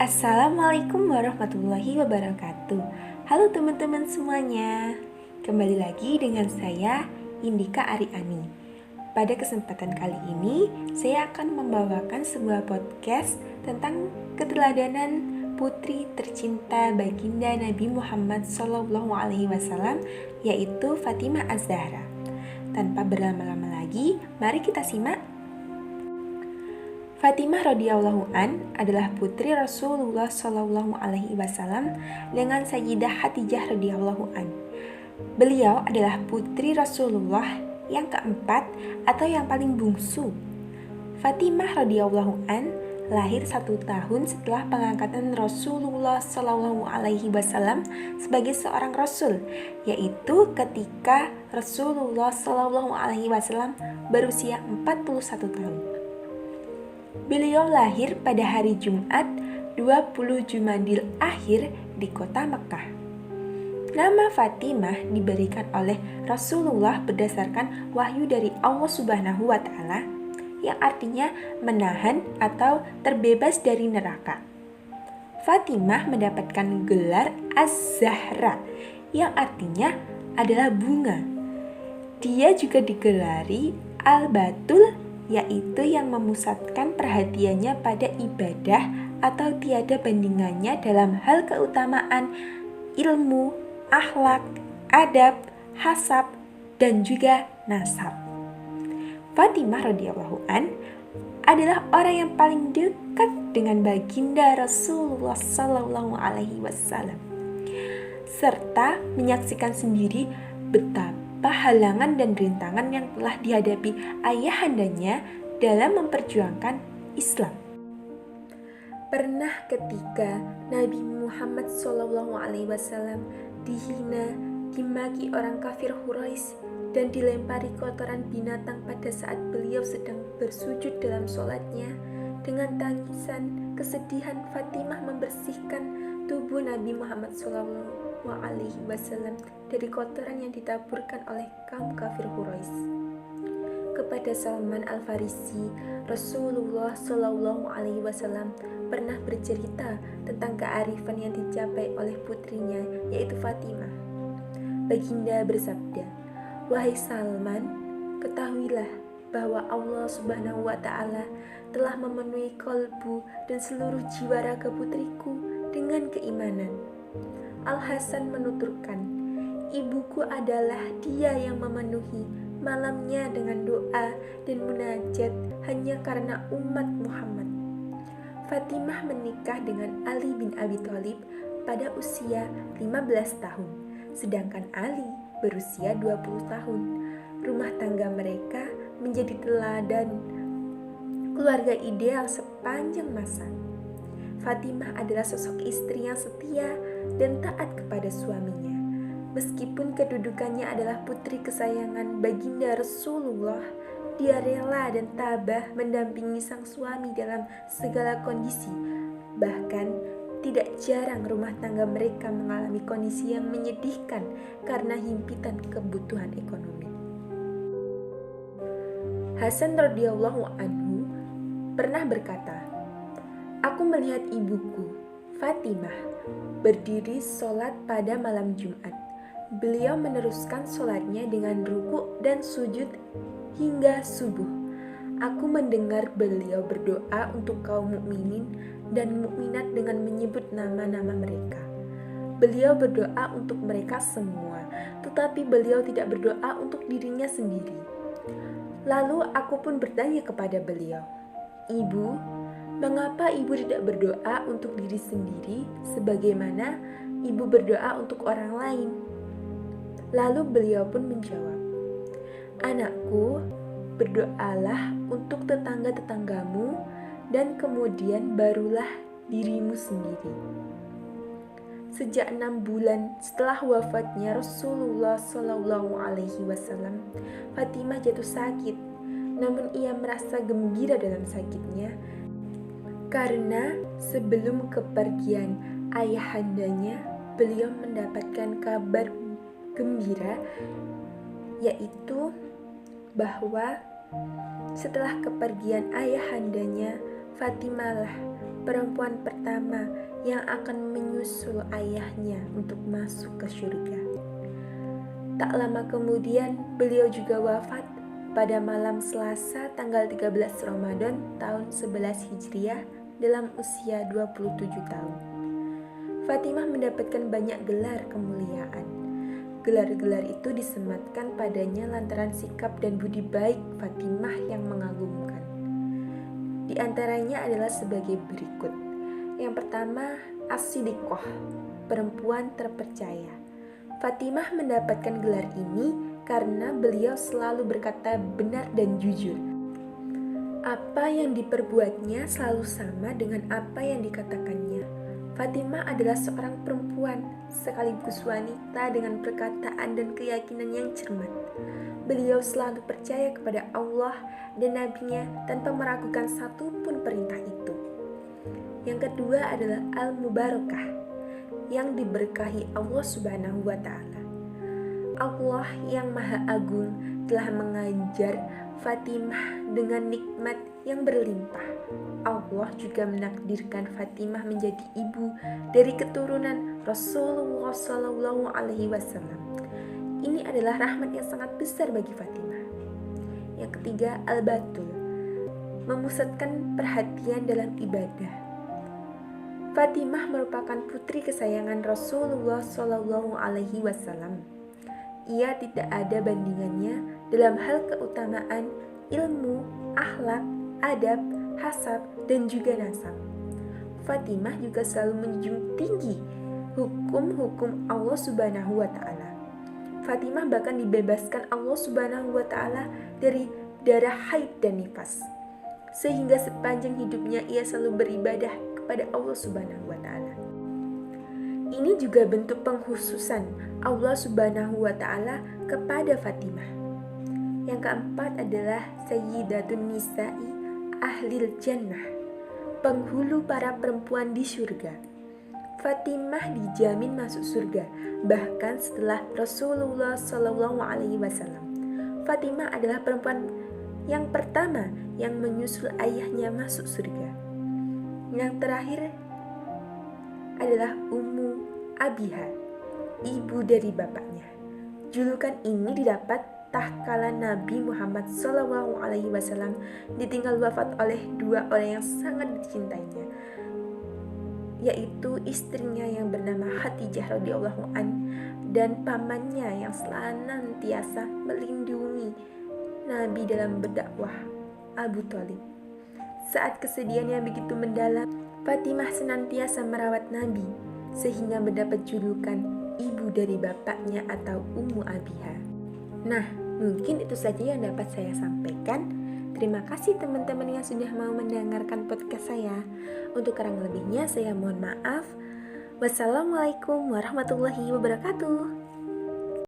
Assalamualaikum warahmatullahi wabarakatuh. Halo teman-teman semuanya. Kembali lagi dengan saya Indika Ariani. Pada kesempatan kali ini, saya akan membawakan sebuah podcast tentang keteladanan putri tercinta baginda Nabi Muhammad SAW, yaitu Fatimah Az-Zahra. Tanpa berlama-lama lagi, mari kita simak. Fatimah radhiyallahu an adalah putri Rasulullah Shallallahu alaihi wasallam dengan Sayyidah Khadijah radhiyallahu an. Beliau adalah putri Rasulullah yang keempat atau yang paling bungsu. Fatimah radhiyallahu an lahir 1 tahun setelah pengangkatan Rasulullah Shallallahu alaihi wasallam sebagai seorang rasul, yaitu ketika Rasulullah Shallallahu alaihi wasallam berusia 41 tahun. Beliau lahir pada hari Jumat 20 Jumadil Akhir di kota Mekkah. Nama Fatimah diberikan oleh Rasulullah berdasarkan wahyu dari Allah Subhanahu wa Ta'ala, yang artinya menahan atau terbebas dari neraka. Fatimah mendapatkan gelar Az-Zahra, yang artinya adalah bunga. Dia juga digelari Al-Batul, yaitu yang memusatkan perhatiannya pada ibadah atau tiada bandingannya dalam hal keutamaan ilmu, akhlak, adab, hasab, dan juga nasab. Fatimah radhiyallahu an adalah orang yang paling dekat dengan baginda Rasulullah Sallallahu alaihi wasallam, serta menyaksikan sendiri betapa halangan dan rintangan yang telah dihadapi ayahandanya dalam memperjuangkan Islam. Pernah ketika Nabi Muhammad SAW dihina, dimaki orang kafir Quraisy, dan dilempari kotoran binatang pada saat beliau sedang bersujud dalam sholatnya, dengan tangisan kesedihan Fatimah membersihkan tubuh Nabi Muhammad SAW dari kotoran yang ditaburkan oleh kaum kafir Quraisy. Kepada Salman Al-Farisi, Rasulullah SAW pernah bercerita tentang kearifan yang dicapai oleh putrinya, yaitu Fatimah. Baginda bersabda, "Wahai Salman, ketahuilah bahwa Allah Subhanahu wa Ta'ala telah memenuhi kalbu dan seluruh jiwa raga putriku dengan keimanan." Al-Hasan menuturkan, "Ibuku adalah dia yang memenuhi malamnya dengan doa dan munajat hanya karena umat Muhammad." Fatimah menikah dengan Ali bin Abi Thalib pada usia 15 tahun, sedangkan Ali berusia 20 tahun. Rumah tangga mereka menjadi teladan keluarga ideal sepanjang masa. Fatimah adalah sosok istri yang setia dan taat kepada suaminya. Meskipun kedudukannya adalah putri kesayangan baginda Rasulullah, dia rela dan tabah mendampingi sang suami dalam segala kondisi. Bahkan tidak jarang rumah tangga mereka mengalami kondisi yang menyedihkan karena himpitan kebutuhan ekonomi. Hasan radhiyallahu anhu pernah berkata, "Aku melihat ibuku, Fatimah, berdiri sholat pada malam Jumat. Beliau meneruskan sholatnya dengan ruku dan sujud hingga subuh. Aku mendengar beliau berdoa untuk kaum mukminin dan mukminat dengan menyebut nama-nama mereka. Beliau berdoa untuk mereka semua, tetapi beliau tidak berdoa untuk dirinya sendiri. Lalu aku pun bertanya kepada beliau, 'Ibu, mengapa ibu tidak berdoa untuk diri sendiri sebagaimana ibu berdoa untuk orang lain?' Lalu beliau pun menjawab, 'Anakku, berdoalah untuk tetangga-tetanggamu dan kemudian barulah dirimu sendiri.' Sejak 6 bulan setelah wafatnya Rasulullah SAW, Fatimah jatuh sakit, namun ia merasa gembira dalam sakitnya karena sebelum kepergian ayahandanya, beliau mendapatkan kabar gembira, yaitu bahwa setelah kepergian ayahandanya, Fatimah lah perempuan pertama yang akan menyusul ayahnya untuk masuk ke surga. Tak lama kemudian, beliau juga wafat pada malam Selasa tanggal 13 Ramadan tahun 11 Hijriah dalam usia 27 tahun. Fatimah mendapatkan banyak gelar kemuliaan. Gelar-gelar itu disematkan padanya lantaran sikap dan budi baik Fatimah yang mengagumkan. Di antaranya adalah sebagai berikut. Yang pertama, As-Siddiqah, perempuan terpercaya. Fatimah mendapatkan gelar ini karena beliau selalu berkata benar dan jujur. Apa yang diperbuatnya selalu sama dengan apa yang dikatakannya. Fatimah adalah seorang perempuan sekaligus wanita dengan perkataan dan keyakinan yang cermat. Beliau selalu percaya kepada Allah dan Nabi-Nya tanpa meragukan satupun perintah itu. Yang kedua adalah Al-Mubarakah, yang diberkahi Allah Subhanahu wa Ta'ala. Allah yang Maha Agung telah mengajar Fatimah dengan nikmat yang berlimpah. Allah juga menakdirkan Fatimah menjadi ibu dari keturunan Rasulullah Shallallahu Alaihi Wasallam. Ini adalah rahmat yang sangat besar bagi Fatimah. Yang ketiga, Al-Batul, memusatkan perhatian dalam ibadah. Fatimah merupakan putri kesayangan Rasulullah Shallallahu Alaihi Wasallam. Ia tidak ada bandingannya dalam hal keutamaan, ilmu, akhlak, adab, hasab, dan juga nasab. Fatimah juga selalu menjunjung tinggi hukum-hukum Allah Subhanahu wa Ta'ala. Fatimah bahkan dibebaskan Allah Subhanahu wa Ta'ala dari darah haid dan nifas, sehingga sepanjang hidupnya ia selalu beribadah kepada Allah Subhanahu wa Ta'ala. Ini juga bentuk pengkhususan Allah Subhanahu wa Ta'ala kepada Fatimah. Yang keempat adalah Sayyidatun Nisa'i Ahlil Jannah, penghulu para perempuan di surga. Fatimah dijamin masuk surga bahkan setelah Rasulullah Shallallahu Alaihi Wasallam. Fatimah adalah perempuan yang pertama yang menyusul ayahnya masuk surga. Yang terakhir adalah Ummu Abiha, ibu dari bapaknya. Julukan ini didapat tatkala Nabi Muhammad SAW ditinggal wafat oleh dua orang yang sangat dicintainya, yaitu istrinya yang bernama Khadijah radhiyallahu an dan pamannya yang senantiasa melindungi Nabi dalam berdakwah, Abu Thalib. Saat kesedihan yang begitu mendalam, Fatimah senantiasa merawat Nabi sehingga mendapat julukan ibu dari bapaknya atau Ummu Abiha. Nah, mungkin itu saja yang dapat saya sampaikan. Terima kasih teman-teman yang sudah mau mendengarkan podcast saya. Untuk kurang lebihnya saya mohon maaf. Wassalamualaikum warahmatullahi wabarakatuh.